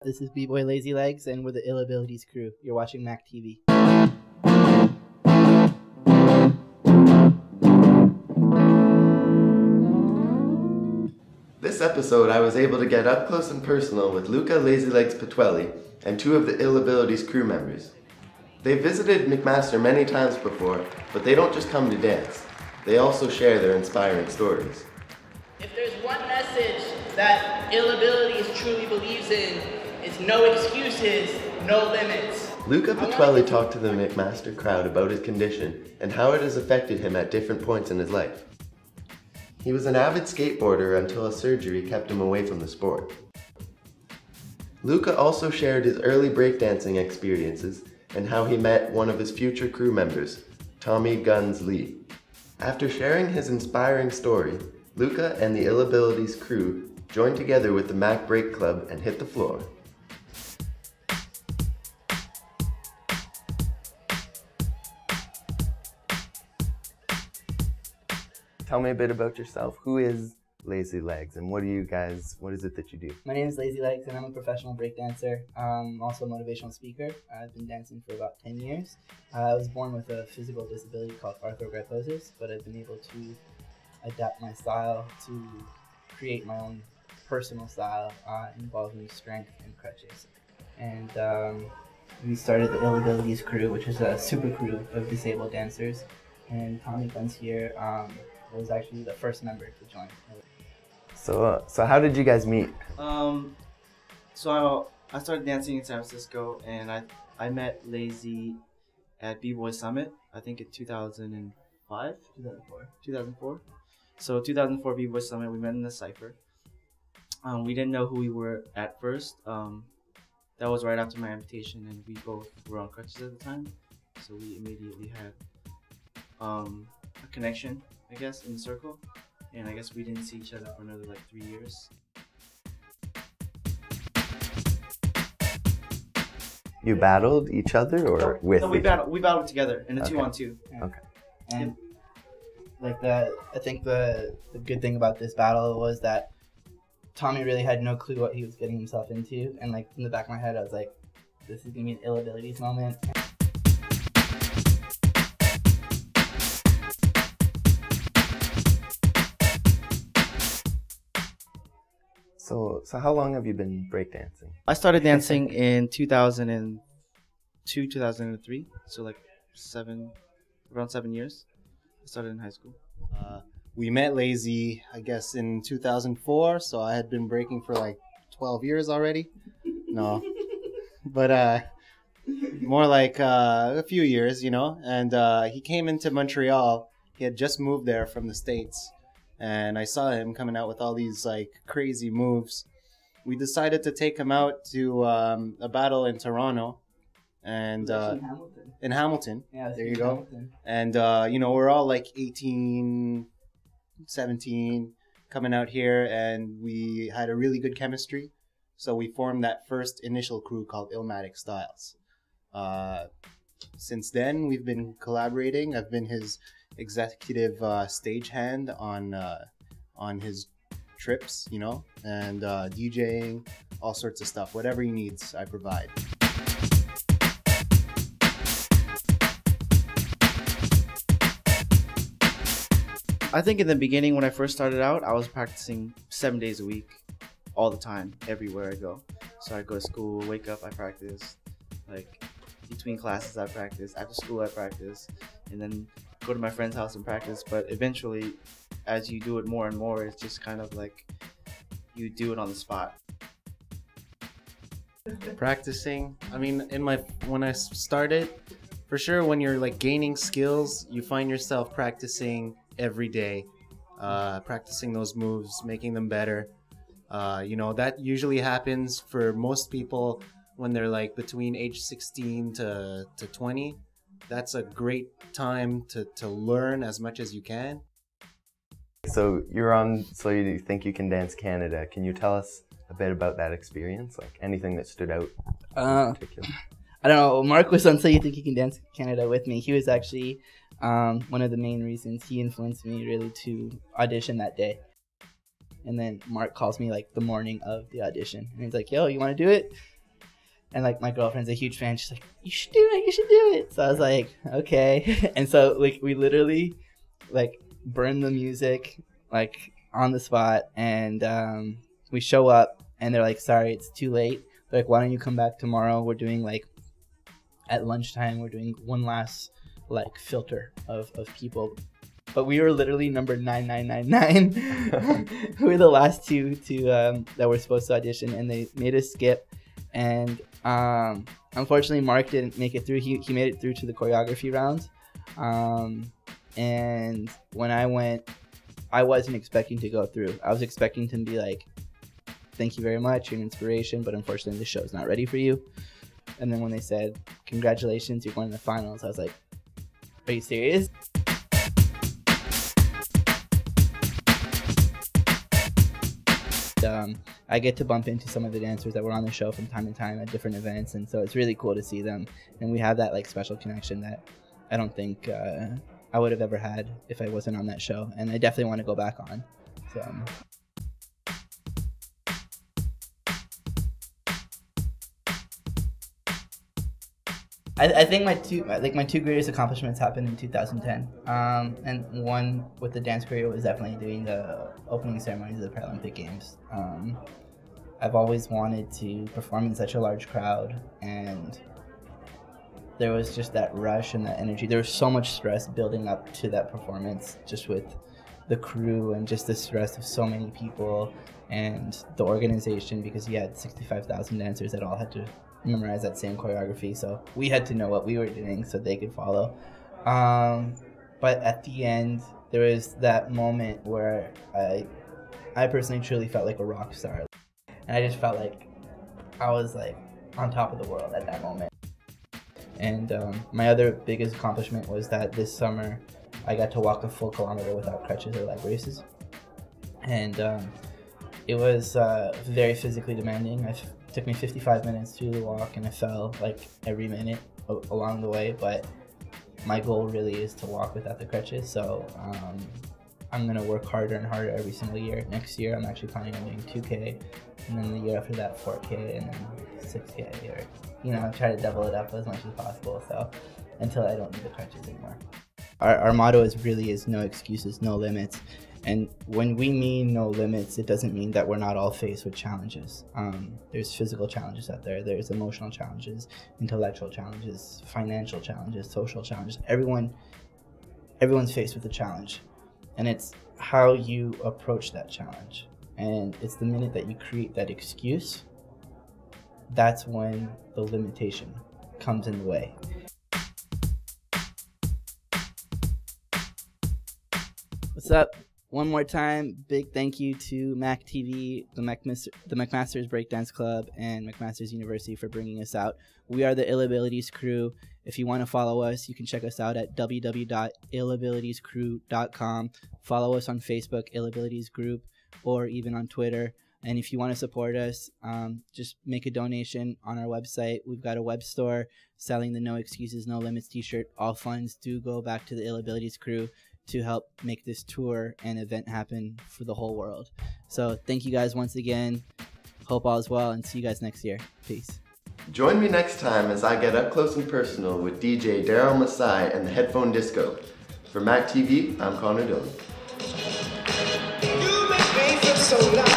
This is B-Boy LazyLegz, and we're the Ill Abilities crew. You're watching Mac TV. This episode, I was able to get up close and personal with Luca LazyLegz Patuelli and two of the Ill Abilities crew members. They've visited McMaster many times before, but they don't just come to dance. They also share their inspiring stories. If there's one message that Ill Abilities truly believes in, it's no excuses, no limits. Luca Patuelli talked to the McMaster crowd about his condition and how it has affected him at different points in his life. He was an avid skateboarder until a surgery kept him away from the sport. Luca also shared his early breakdancing experiences and how he met one of his future crew members, Tommy Guns Lee. After sharing his inspiring story, Luca and the Ill Abilities crew joined together with the Mac Break Club and hit the floor. Tell me a bit about yourself. Who is LazyLegz and what is it that you do? My name is LazyLegz and I'm a professional breakdancer. I'm also a motivational speaker. I've been dancing for about 10 years. I was born with a physical disability called arthrogryposis, but I've been able to adapt my style to create my own personal style involving strength and crutches. And we started the Ill Abilities crew, which is a super crew of disabled dancers. And Tommy Guns here was actually the first member to join. So how did you guys meet? So I started dancing in San Francisco, and I met Lazy at B-Boy Summit, I think in 2005? 2004. So 2004 B-Boy Summit, we met in the cypher. We didn't know who we were at first. That was right after my amputation, and we both were on crutches at the time. So we immediately had a connection, I guess, in the circle. And I guess we didn't see each other for another like 3 years. You battled each other or with? No, we battled together in a 2-on-2. Okay. And like I think the good thing about this battle was that Tommy really had no clue what he was getting himself into, and like in the back of my head I was like, this is gonna be an Ill Abilities moment. So how long have you been breakdancing? I started dancing in 2002, 2003, so like around 7 years. I started in high school. We met Lazy, I guess, in 2004, so I had been breaking for like 12 years already. No, but more like a few years, you know. And he came into Montreal. He had just moved there from the States. And I saw him coming out with all these like crazy moves. We decided to take him out to a battle in Toronto, and in Hamilton. Yeah, there you go. Hamilton. And you know, we're all like 18, 17, coming out here, and we had a really good chemistry. So we formed that first initial crew called Illmatic Styles. Since then, we've been collaborating. I've been his executive stagehand on his trips, you know, and DJing, all sorts of stuff. Whatever he needs, I provide. I think in the beginning when I first started out, I was practicing 7 days a week, all the time, everywhere I go. So I go to school, wake up, I practice, like between classes I practice, after school I practice, and then go to my friend's house and practice. But eventually, as you do it more and more, it's just kind of like you do it on the spot. Practicing, I mean, when I started, for sure, when you're like gaining skills, you find yourself practicing every day, practicing those moves, making them better. You know, that usually happens for most people when they're like between age 16 to 20. That's a great time to learn as much as you can. So you think you can dance Canada. Can you tell us a bit about that experience? Like anything that stood out in particular? I don't know. Mark was on So You Think You Can Dance Canada with me. He was actually one of the main reasons he influenced me really to audition that day. And then Mark calls me like the morning of the audition. And he's like, yo, you want to do it? And like my girlfriend's a huge fan. She's like, you should do it. You should do it. So I was like, okay. And so like we literally like burn the music like on the spot, and we show up and they're like, sorry, it's too late. They're like, why don't you come back tomorrow? We're doing like at lunchtime, we're doing one last like filter of people. But we were literally number 9999. We were the last two that were supposed to audition, and they made us skip. And unfortunately, Mark didn't make it through. He made it through to the choreography round. And when I went, I wasn't expecting to go through. I was expecting to be like, thank you very much, you're an inspiration, but unfortunately the show's not ready for you. And then when they said, congratulations, you're going to the finals, I was like, are you serious? I get to bump into some of the dancers that were on the show from time to time at different events, and so it's really cool to see them. And we have that like special connection that I don't think I would have ever had if I wasn't on that show, and I definitely want to go back on. So. I think my two greatest accomplishments happened in 2010, and one with the dance career was definitely doing the opening ceremonies of the Paralympic Games. I've always wanted to perform in such a large crowd, and there was just that rush and that energy. There was so much stress building up to that performance, just with the crew and just the stress of so many people and the organization, because you had 65,000 dancers that all had to memorize that same choreography, so we had to know what we were doing so they could follow. But at the end, there was that moment where I personally truly felt like a rock star, and I just felt like I was like on top of the world at that moment. And my other biggest accomplishment was that this summer I got to walk a full kilometer without crutches or leg braces, and it was very physically demanding. It took me 55 minutes to do the walk, and I fell like every minute along the way, but my goal really is to walk without the crutches, so I'm going to work harder and harder every single year. Next year I'm actually planning on doing 2K, and then the year after that 4K, and then 6K, or try to double it up as much as possible, so until I don't need the crutches anymore. Our motto is no excuses, no limits. And when we mean no limits, it doesn't mean that we're not all faced with challenges. There's physical challenges out there, there's emotional challenges, intellectual challenges, financial challenges, social challenges. Everyone's faced with a challenge. And it's how you approach that challenge. And it's the minute that you create that excuse, that's when the limitation comes in the way. What's up? One more time, big thank you to Mac TV, the McMaster's Breakdance Club, and McMaster's University for bringing us out. We are the Ill Abilities Crew. If you want to follow us, you can check us out at www.illabilitiescrew.com. Follow us on Facebook, Ill Abilities Group, or even on Twitter. And if you want to support us, just make a donation on our website. We've got a web store selling the No Excuses, No Limits t-shirt. All funds do go back to the Ill Abilities Crew to help make this tour and event happen for the whole world. So thank you guys once again. Hope all is well, and see you guys next year. Peace. Join me next time as I get up close and personal with DJ Daryl Masai and the Headphone Disco. For Mac TV, I'm Conor Doan. You make me feel so loud.